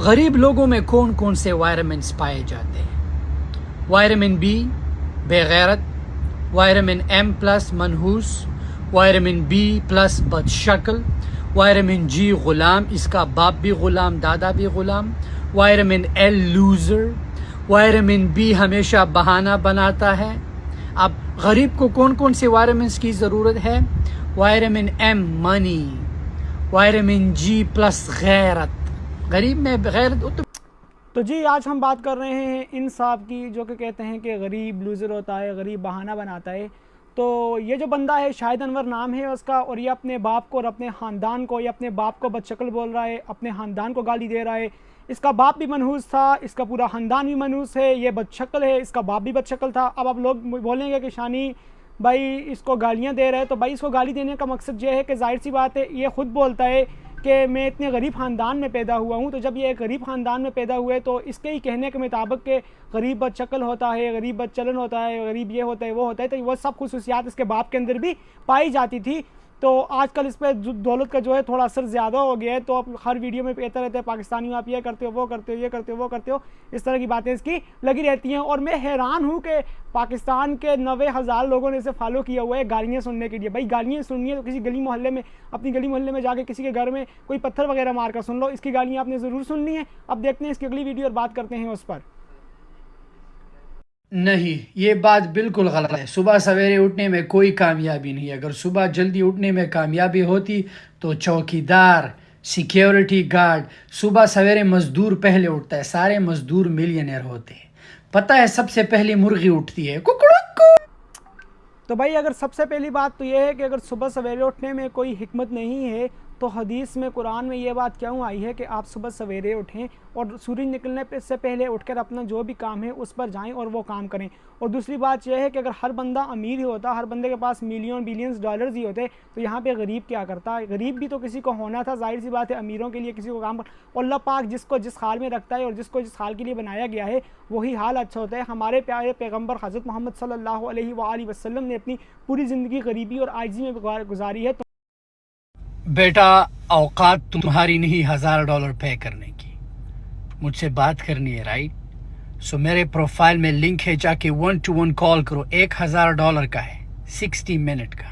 गरीब लोगों में कौन कौन से वायटामिन्स पाए जाते हैं? वायटामिन बी बेगैरत, वायटामिन एम प्लस मनहूस, वायटामिन बी प्लस बदशक्ल, वायटामिन जी गुलाम, इसका बाप भी गुलाम दादा भी गुलाम, वायटामिन एल लूज़र, वायटामिन बी हमेशा बहाना बनाता है। अब गरीब को कौन कौन से वायटामिन्स की ज़रूरत है? वायटामिन एम मनी, वायटामिन जी प्लस गैरत, गरीब में गैरत। तो जी आज हम बात कर रहे हैं इंसाफ की, जो कि कहते हैं कि गरीब लूज़र होता है, गरीब बहाना बनाता है। तो ये जो बंदा है शाहिद अनवर नाम है उसका, और ये अपने बाप को और अपने ख़ानदान को, ये अपने बाप को बदशक्ल बोल रहा है, अपने ख़ानदान को गाली दे रहा है। इसका बाप भी मनहूस था, इसका पूरा ख़ानदान भी मनहूस है, ये बदशक्ल है, इसका बाप भी बदशक्ल था। अब आप लोग बोलेंगे कि शानी भाई इसको गालियाँ दे रहे हैं, तो भाई इसको गाली देने का मकसद ये है कि जाहिर सी बात है ये ख़ुद बोलता है कि मैं इतने गरीब ख़ानदान में पैदा हुआ हूँ। तो जब ये एक गरीब ख़ानदान में पैदा हुए तो इसके ही कहने के मुताबिक के गरीब बदशक्ल होता है, गरीब बदचलन होता है, गरीब ये होता है वो होता है, तो वो सब खुसूसियात इसके बाप के अंदर भी पाई जाती थी। तो आजकल इस पर दौलत का जो है थोड़ा असर ज़्यादा हो गया है। तो अब हर वीडियो में कहते रहते हैं पाकिस्तानी आप ये करते हो, वो करते हो, ये करते हो, वो करते हो, इस तरह की बातें इसकी लगी रहती हैं। और मैं हैरान हूँ कि पाकिस्तान के 90,000 लोगों ने इसे फॉलो किया हुआ है गालियाँ सुनने के लिए। भाई गालियाँ सुननी है तो किसी गली मोहल्ले में, अपनी गली मोहल्ले में जाके किसी के घर में कोई पत्थर वगैरह मार कर सुन लो, इसकी गालियाँ आपने ज़रूर सुननी है। अब देखते हैं इसकी अगली वीडियो और बात करते हैं उस पर। नहीं, ये बात बिल्कुल गलत है। सुबह सवेरे उठने में कोई कामयाबी नहीं है। अगर सुबह जल्दी उठने में कामयाबी होती तो चौकीदार, सिक्योरिटी गार्ड, सुबह सवेरे मजदूर पहले उठता है, सारे मजदूर मिलियनेयर होते हैं। पता है सबसे पहले मुर्गी उठती है, कुकड़ुक्कू। तो भाई अगर सबसे पहली बात तो ये है कि अगर सुबह सवेरे उठने में कोई हिकमत नहीं है तो हदीस में, कुरान में ये बात क्यों आई है कि आप सुबह सवेरे उठें और सूरज निकलने से पहले उठकर अपना जो भी काम है उस पर जाएं और वो काम करें। और दूसरी बात यह है कि अगर हर बंदा अमीर ही होता, हर बंदे के पास मिलियन बिलियंस डॉलर्स ही होते, तो यहाँ पे गरीब क्या करता? गरीब भी तो किसी को होना था, जाहिर सी बात है अमीरों के लिए किसी को काम कर। अल्लाह पाक जिसको जिस हाल में रखता है और जिसको जिस हाल के लिए बनाया गया है वही हाल अच्छा होता है। हमारे प्यारे पैगम्बर हज़रत मोहम्मद सल्लल्लाहु अलैहि वसल्लम ने अपनी पूरी ज़िंदगी गरीबी और आजिज़ी में गुजारी है। बेटा औकात तुम्हारी नहीं $1000 पे करने की, मुझसे बात करनी है, राइट? सो मेरे प्रोफाइल में लिंक है, जाके 1-to-1 कॉल करो। $1000 का है, 60 मिनट का।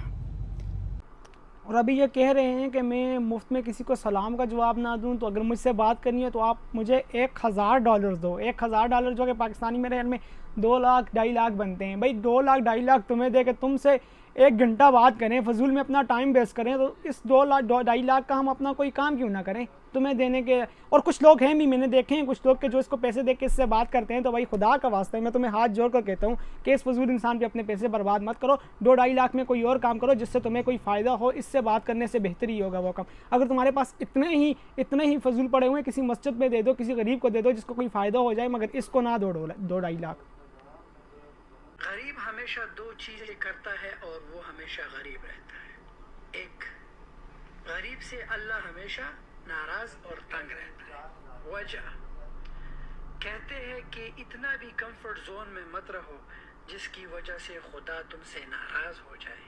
और अभी ये कह रहे हैं कि मैं मुफ्त में किसी को सलाम का जवाब ना दूं, तो अगर मुझसे बात करनी है तो आप मुझे $1000 दो। $1000 जो कि पाकिस्तानी मेरे ख्याल में 2 लाख 2.5 लाख बनते हैं। भाई 2 लाख 2.5 लाख तुम्हें दे के तुमसे 1 घंटा बात करें, फजूल में अपना टाइम वेस्ट करें, तो इस 2 लाख 2.5 लाख का हम अपना कोई काम क्यों ना करें तुम्हें देने के। और कुछ लोग हैं भी, मैंने देखे हैं कुछ लोग के जो इसको पैसे दे के इससे बात करते हैं। तो भाई खुदा का वास्ता है, मैं तुम्हें हाथ जोड़ कर कहता हूँ कि इस फजूल इंसान पे अपने पैसे बर्बाद मत करो। 2-2.5 लाख में कोई और काम करो जिससे तुम्हें कोई फ़ायदा हो। इससे बात करने से बेहतर ही होगा वो काम। अगर तुम्हारे पास इतने ही फजूल पड़े हुए, किसी मस्जिद में दे दो, किसी गरीब को दे दो जिसको कोई फ़ायदा हो जाए, मगर इसको ना दो 2-2.5 लाख। गरीब हमेशा 2 चीजें करता है और वो हमेशा गरीब रहता है। एक, गरीब से अल्लाह हमेशा नाराज और तंग रहता है। वजह कहते हैं कि इतना भी कंफर्ट जोन में मत रहो जिसकी वजह से खुदा तुमसे नाराज हो जाए।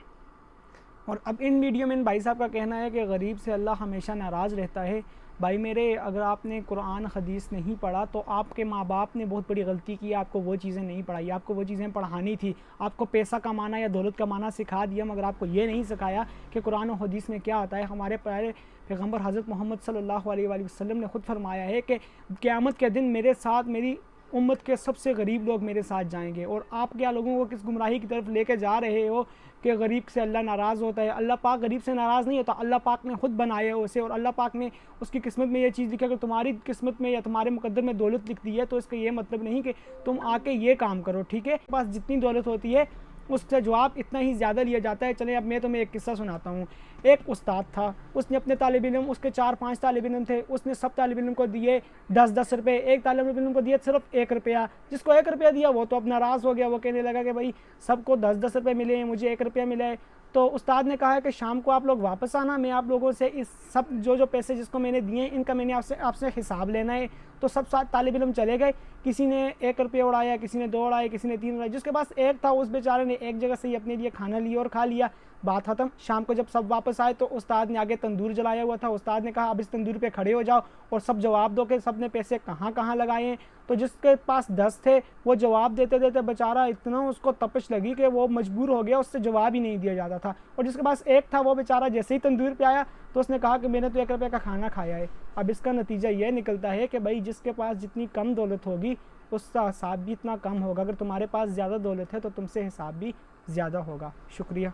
और अब इन वीडियो में इन भाई साहब का कहना है कि गरीब से अल्लाह हमेशा नाराज़ रहता है। भाई मेरे, अगर आपने कुरान हदीस नहीं पढ़ा तो आपके माँ बाप ने बहुत बड़ी गलती की, आपको वो चीज़ें नहीं पढ़ाई, आपको वो चीज़ें पढ़ानी थी। आपको पैसा कमाना या दौलत कमाना सिखा दिया, मगर आपको ये नहीं सिखाया कि कुरान और हदीस में क्या होता है। हमारे प्यारे पैगम्बर हज़रत मोहम्मद सल्लल्लाहु अलैहि वसल्लम ने खुद फरमाया है कि क़यामत के दिन मेरे साथ मेरी उम्मत के सबसे गरीब लोग मेरे साथ जाएंगे। और आप क्या लोगों को किस गुमराही की तरफ लेके जा रहे हो कि गरीब से अल्लाह नाराज़ होता है? अल्लाह पाक गरीब से नाराज़ नहीं होता, अल्लाह पाक ने खुद बनाया है उसे। और अल्लाह पाक ने उसकी किस्मत में ये चीज़ लिखी है, अगर तुम्हारी किस्मत में या तुम्हारे मुकद्दर में दौलत लिख दी है तो इसका ये मतलब नहीं कि तुम आके ये काम करो, ठीक है? पास जितनी दौलत होती है उसका जवाब इतना ही ज़्यादा लिया जाता है। चले अब मैं तुम्हें एक किस्सा सुनाता हूँ। एक उस्ताद था, उसने अपने तालिब इल्म, उसके 4-5 तालिब इल्म थे, उसने सब तालिब इल्म को दिए 10-10 रुपये, एक तालिब इल्म को दिए सिर्फ 1 रुपया। जिसको 1 रुपया दिया वो तो अब नाराज़ हो गया, वो कहने लगा कि भाई सबको 10-10 रुपये मिले हैं, मुझे 1 रुपया मिला है। तो उस्ताद ने कहा कि शाम को आप लोग वापस आना, मैं आप लोगों से इस सब जो पैसे जिसको मैंने दिए हैं इनका मैंने आपसे हिसाब लेना है। तो सब साथ तालिब इल्म चले गए। किसी ने 1 रुपया उड़ाया, किसी ने 2 उड़ाए, किसी ने 3 उड़ाए। जिसके पास 1 था उस बेचारे ने एक जगह से ही अपने लिए खाना लिया और खा लिया। बात ख़त्म। शाम को जब सब वापस आए तो उस्ताद ने आगे तंदूर जलाया हुआ था। उस्ताद ने कहा अब इस तंदूर पे खड़े हो जाओ और सब जवाब दो कि सब ने पैसे कहाँ कहाँ लगाए हैं। तो जिसके पास 10 थे वो जवाब देते देते बेचारा इतना उसको तपिश लगी कि वो मजबूर हो गया, उससे जवाब ही नहीं दिया जाता था। और जिसके पास 1 था वो बेचारा जैसे ही तंदूर पे आया तो उसने कहा कि मैंने तो 1 रुपये का खाना खाया है। अब इसका नतीजा ये निकलता है कि भाई जिसके पास जितनी कम दौलत होगी उसका हिसाब भी इतना कम होगा। अगर तुम्हारे पास ज़्यादा दौलत है तो तुमसे हिसाब भी ज़्यादा होगा। शुक्रिया।